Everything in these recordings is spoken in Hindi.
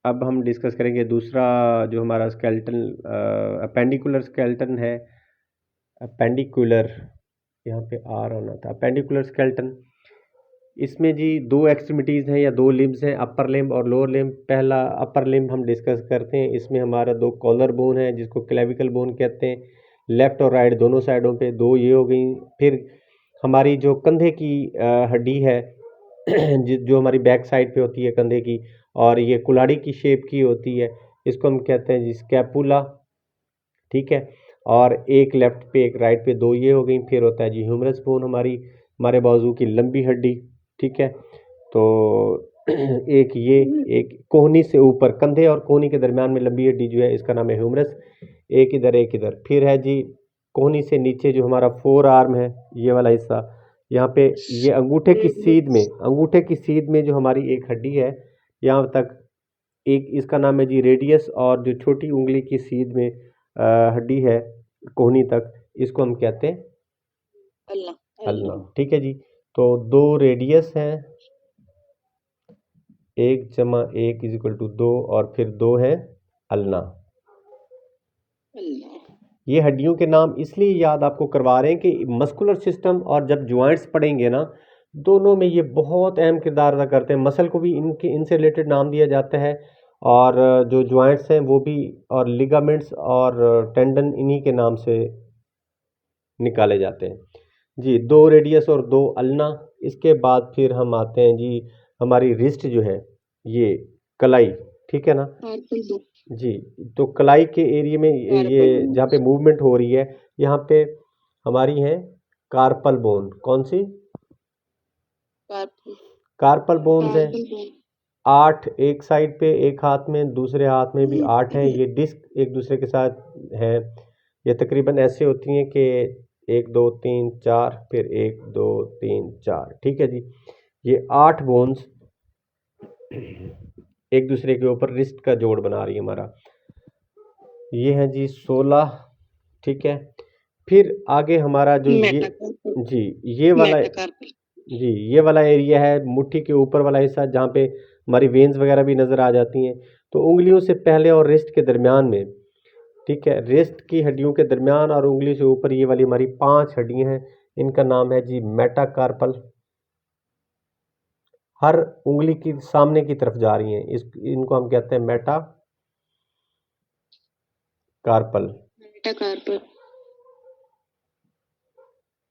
अब हम डिस्कस करेंगे दूसरा जो हमारा स्केलेटन अपेंडिकुलर स्केलेटन है। अपेंडिकुलर, यहाँ पे आर आना था। अपेंडिकुलर स्केलेटन, इसमें जी दो एक्सट्रीमिटीज़ हैं या दो लिम्स हैं, अपर लिम्ब और लोअर लिम्ब। पहला अपर लिम्ब हम डिस्कस करते हैं। इसमें हमारा दो कॉलर बोन है जिसको क्लेविकल बोन कहते हैं, लेफ्ट और राइट दोनों साइडों पे, दो ये हो गई। फिर हमारी जो कंधे की हड्डी है जो हमारी बैक साइड पे होती है कंधे की, और ये कुल्हाड़ी की शेप की होती है, इसको हम कहते हैं जी स्कैपुला। ठीक है, और एक लेफ्ट पे एक राइट पे, दो ये हो गई। फिर होता है जी ह्यूमरस बोन, हमारे बाजू की लंबी हड्डी। ठीक है, तो एक ये, एक कोहनी से ऊपर, कंधे और कोहनी के दरमियान में लंबी हड्डी जो है इसका नाम है ह्यूमरस। एक इधर एक इधर। फिर है जी कोहनी से नीचे जो हमारा फोर आर्म है, ये वाला हिस्सा, यहाँ पे ये अंगूठे की सीध में जो हमारी एक हड्डी है यहाँ तक, एक इसका नाम है जी रेडियस, और जो छोटी उंगली की सीध में हड्डी है कोहनी तक, इसको हम कहते हैं अल्ना। ठीक है जी, तो दो रेडियस हैं, 1+1=2, और फिर दो है अल्ना। ये हड्डियों के नाम इसलिए याद आपको करवा रहे हैं कि मस्कुलर सिस्टम और जब ज्वाइंट्स पढ़ेंगे ना, दोनों में ये बहुत अहम किरदार अदा करते हैं। मसल को भी इनसे रिलेटेड नाम दिया जाता है, और जो ज्वाइंट्स हैं वो भी, और लिगामेंट्स और टेंडन इन्हीं के नाम से निकाले जाते हैं जी। दो रेडियस और दो अल्ना। इसके बाद फिर हम आते हैं जी, हमारी रिस्ट जो है, ये कलाई, ठीक है ना जी। तो कलाई के एरिया में ये जहाँ पे मूवमेंट हो रही है, यहाँ पे हमारी है कार्पल बोन। कौन सी? कार्पल बोन्स है। 8 एक साइड पे, एक हाथ में, दूसरे हाथ में भी 8 हैं। ये डिस्क एक दूसरे के साथ हैं। ये तकरीबन ऐसे होती हैं कि 1 2 3 4, फिर 1 2 3 4। ठीक है जी, ये 8 बोन्स एक दूसरे के ऊपर रिस्ट का जोड़ बना रही है हमारा। ये है जी 16। ठीक है, फिर आगे हमारा जो जी ये वाला जी ये वाला एरिया है, मुट्ठी के ऊपर वाला हिस्सा, जहाँ पे हमारी वेन्स वगैरह भी नज़र आ जाती हैं। तो उंगलियों से पहले और रिस्ट के दरमियान में, ठीक है, रिस्ट की हड्डियों के दरमियान और उंगली से ऊपर ये वाली हमारी 5 हड्डियां हैं। इनका नाम है जी मेटाकार्पल। हर उंगली की सामने की तरफ जा रही हैं, इनको हम कहते हैं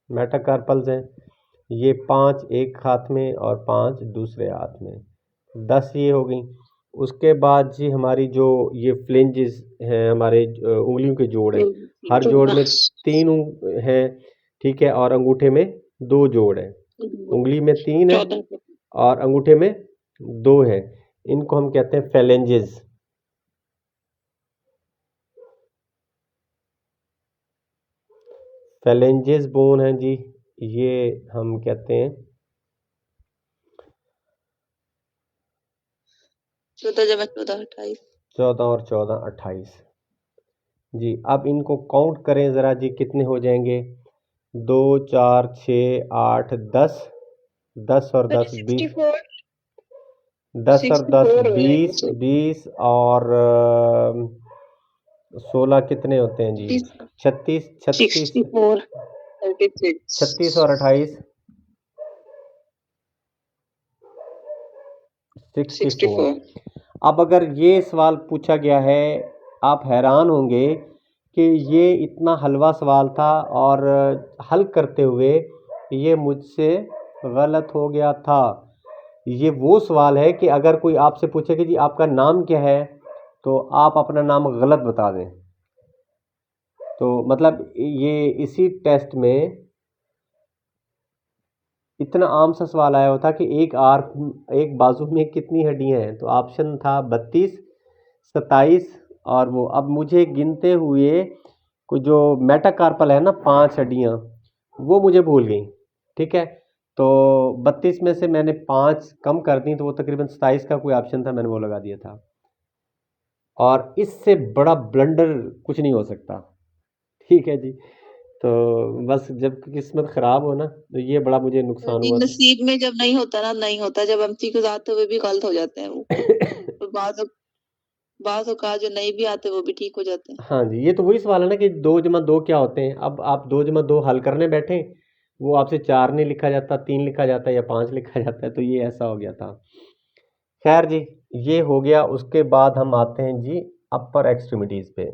मेटाकार्पल्स हैं। ये 5 एक हाथ में और 5 दूसरे हाथ में, 10 ये हो गई। उसके बाद जी हमारी जो ये फ्लेंजेस हैं, हमारे उंगलियों के जोड़ हैं, हर जोड़ में 3 हैं। ठीक है, और अंगूठे में 2 जोड़ हैं। उंगली में 3 है और अंगूठे में 2 है। इनको हम कहते हैं फेलेंजेस। फेलेंजेस बोन है जी, ये हम कहते हैं 14 और 14 28 जी। अब इनको काउंट करें ज़रा जी, कितने हो जाएंगे? 2 4 6 8 10, 10 और 10 20, 10 और 10 20, 20 और 16 कितने होते हैं जी? 36, 36 36 और 28 64। अब अगर ये सवाल पूछा गया है, आप हैरान होंगे कि ये इतना हलवा सवाल था, और हल करते हुए ये मुझसे गलत हो गया था। ये वो सवाल है कि अगर कोई आपसे पूछे कि जी आपका नाम क्या है, तो आप अपना नाम गलत बता दें, तो मतलब ये इसी टेस्ट में इतना आम सा सवाल आया होता कि एक बाजू में कितनी हड्डियां हैं, तो ऑप्शन था 32, 27 और वो। अब मुझे गिनते हुए जो मेटाकार्पल है ना, 5 हड्डियां, वो मुझे भूल गई। ठीक है, तो 32 में से मैंने 5 कम कर दी, तो वो तकरीबन 27 का कोई ऑप्शन था, मैंने वो लगा दिया था। और इससे बड़ा ब्लंडर कुछ नहीं हो सकता। ठीक है जी, तो बस जब किस्मत खराब हो ना, तो ये बड़ा मुझे नुकसान हुआ। नसीब में जब नहीं होता ना, नहीं होता। जब हम को जाते हुए भी गलत हो जाते हैं वो। तो बाद बात हो कहा जो नहीं भी आते वो भी ठीक हो जाते हैं। हाँ जी, ये तो वही सवाल है ना कि 2 जमा 2 क्या होते हैं। अब आप 2 जमा 2 हल करने बैठे, वो आपसे 4 नहीं लिखा जाता, 3 लिखा जाता है या 5 लिखा जाता है, तो ये ऐसा हो गया था। खैर जी, ये हो गया। उसके बाद हम आते हैं जी अपर एक्सट्रीमिटीज पे।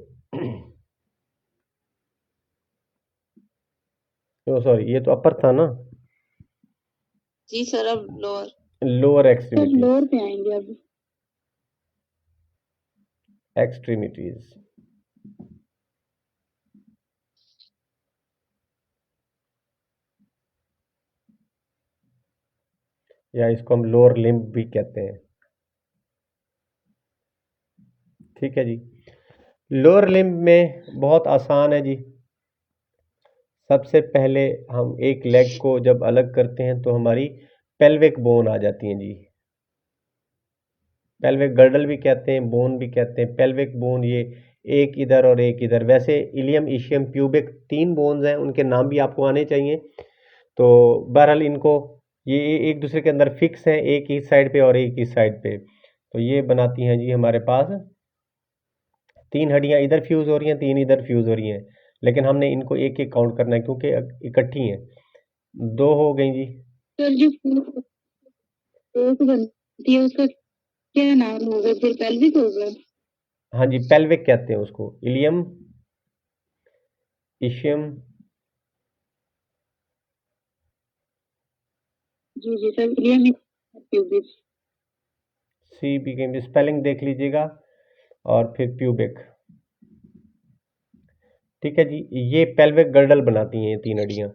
सॉरी, ये तो अपर था ना। जी सर, अब लोअर। Lower extremities. लोअर पे आएंगे अब। एक्सट्रीमिटीज या इसको हम लोअर लिम्ब भी कहते हैं। ठीक है जी। लोअर लिम्ब में बहुत आसान है जी। सबसे पहले हम एक लेग को जब अलग करते हैं तो हमारी पेल्विक बोन आ जाती है जी। पेल्विक गर्डल भी कहते हैं, बोन भी कहते हैं। पेल्विक बोन ये एक इधर और एक इधर। वैसे इलियम, इशियम, प्यूबिक 3 बोन्स हैं, उनके नाम भी आपको आने चाहिए। तो बहरहाल इनको, ये एक दूसरे के अंदर फिक्स हैं, एक ही साइड पे और एक ही साइड पे। तो ये बनाती हैं जी हमारे पास 3 हड्डियां इधर फ्यूज हो रही हैं, 3 इधर फ्यूज हो रही हैं। लेकिन हमने इनको एक एक काउंट करना है क्योंकि इकट्ठी हैं। 2 हो गई जी। सर जो एक बनती है उसका क्या नाम होगा, फिर पेल्विक होगा? हाँ जी, पेल्विक कहते हैं उसको। Ilium, ischium. जी जी sir, ilium pubic. C B के स्पेलिंग देख लीजिएगा, और फिर प्यूबिक। ठीक है जी, ये पेल्विक गर्डल बनाती हैं ये 3 हड्डियां।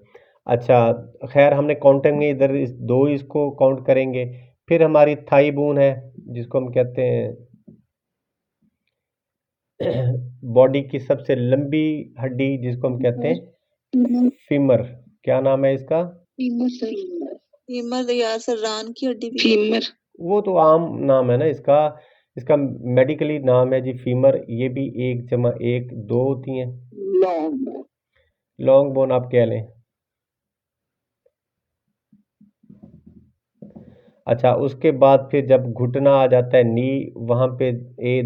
अच्छा, खैर हमने काउंटिंग में इधर 2 इसको काउंट करेंगे। फिर हमारी थाई बोन है, जिसको हम कहते हैं बॉडी की सबसे लंबी हड्डी, जिसको हम कहते हैं फीमर। क्या नाम है इसका? Femur sir. फीमर यार सर, रान की हड्डी भी फीमर। वो तो आम नाम है ना इसका। इसका मेडिकली नाम है जी फीमर। ये भी 1 जमा 1 2 होती हैं। लॉन्ग। लॉन्ग बोन आप कह लें। अच्छा, उसके बाद फिर जब घुटना आ जाता है, नी, वहां पे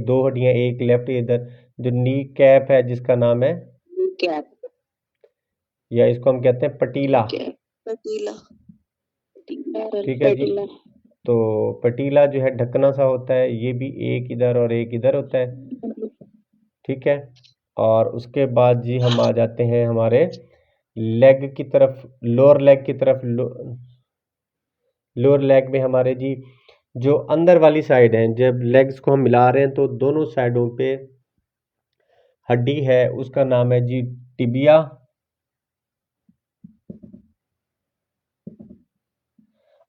2 हड्डियां, एक लेफ्ट इधर, जो नी कैप है जिसका नाम है, कैप, या इसको हम कहते हैं पटीला। पटीला। ठीक है जी। तो पटीला जो है ढकना सा होता है, ये भी एक इधर और एक इधर होता है। ठीक है। और उसके बाद जी हम आ जाते हैं हमारे लेग की तरफ, लोअर लेग की तरफ। लोअर लेग में हमारे जी जो अंदर वाली साइड है, जब लेग्स को हम मिला रहे हैं तो दोनों साइडों पे हड्डी है, उसका नाम है जी टिबिया।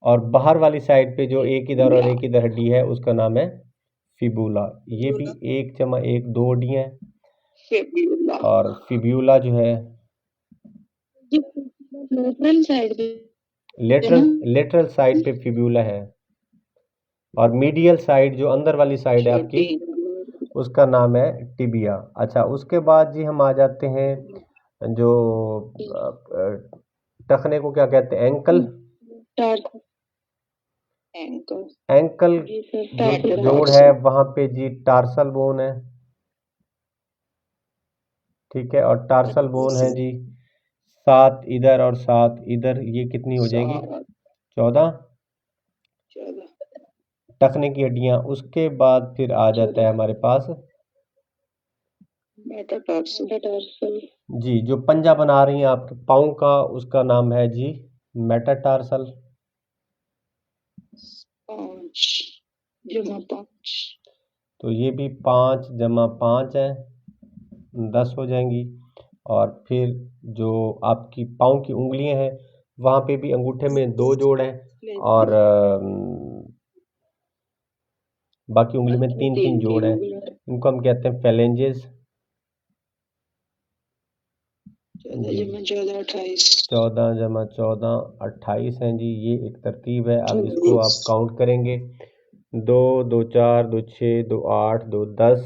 और बाहर वाली साइड पे जो एक इधर और एक इधर हड्डी है, उसका नाम है फिबुला। ये भी 1 जमा 1 2 हड्डियां हैं। और फिब्यूला जो है लेटरल साइड पे लेटरल, लेटरल साइड पे फिब्यूला है। और मीडियल साइड जो अंदर वाली साइड है आपकी, उसका नाम है टिबिया। अच्छा, उसके बाद जी हम आ जाते हैं जो टखने को क्या कहते हैं, एंकल। एंकल जो जोड़ है वहां पे जी टार्सल बोन है। ठीक है। और टार्सल बोन है जी 7 इधर और 7 इधर। ये कितनी हो जाएगी? 14 टखने की हड्डियां। उसके बाद फिर आ जाता है हमारे पास जी जो पंजा बना रही हैं आपके पाँव का, उसका नाम है जी मेटाटार्सल। 5 जमा 5। तो ये भी 5 जमा 5 है, 10 हो जाएंगी। और फिर जो आपकी पाँव की उंगलियां हैं, वहां पे भी अंगूठे में 2 जोड़ हैं, और बाकी उंगली में 3 3 जोड़ हैं। इनको हम कहते हैं फेलेंजेस। 14 जमा 14 28 हैं जी। ये एक तरतीब है। अब इसको आप काउंट करेंगे, 2 2 4 2 6 2 8 2 10,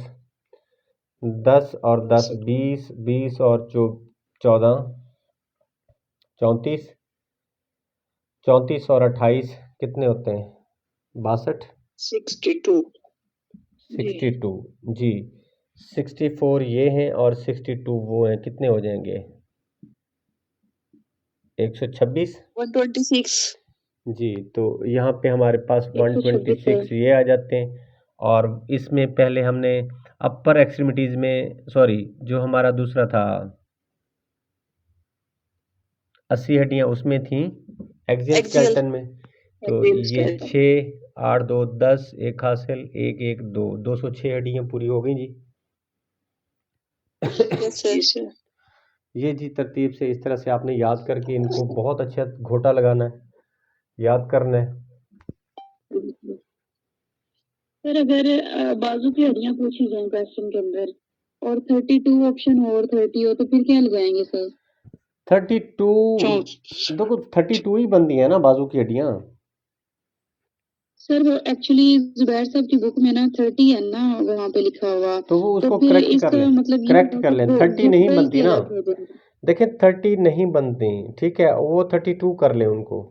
10 और 10 20, 20 और 14 34, 34 और 28 कितने होते हैं? 62। 62 जी, 64 ये हैं और 62 वो हैं, कितने हो जाएंगे? 126 126 जी। तो यहाँ पे हमारे पास 126 है। 126 ये आ जाते हैं। और इसमें पहले हमने अपर एक्सट्रीमिटीज में, सॉरी, जो हमारा दूसरा था 80 हड्डियां उसमें थी एक्सियल एक्सियल स्केलेटन में। तो ये 6 8 2 10 एक हासिल 1 1 2 206 हड्डियां पूरी हो गई जी। ये जी तरतीब से इस तरह से आपने याद करके इनको बहुत अच्छा घोटा लगाना है, याद करना है। सर अगर बाजू की हड्डियां पूछी जाए क्वेश्चन के अंदर और 32 ऑप्शन हो और 30 हो तो फिर क्या लगाएंगे सर? 32 देखो 32 ही बनती है ना बाजू की हड्डियां। सर वो एक्चुअली जुबैर साहब की बुक में ना 30 है ना वहाँ पे लिखा हुआ, तो वो उसको फिर करेक्ट कर इसका लें, मतलब ये करेक्ट होगा कर कि लें। वो 30 नहीं घोटा ही बनती ना, अलग हो जाएगा। देखें 30 नहीं बनती, ठीक है, वो 32 कर लें उनको।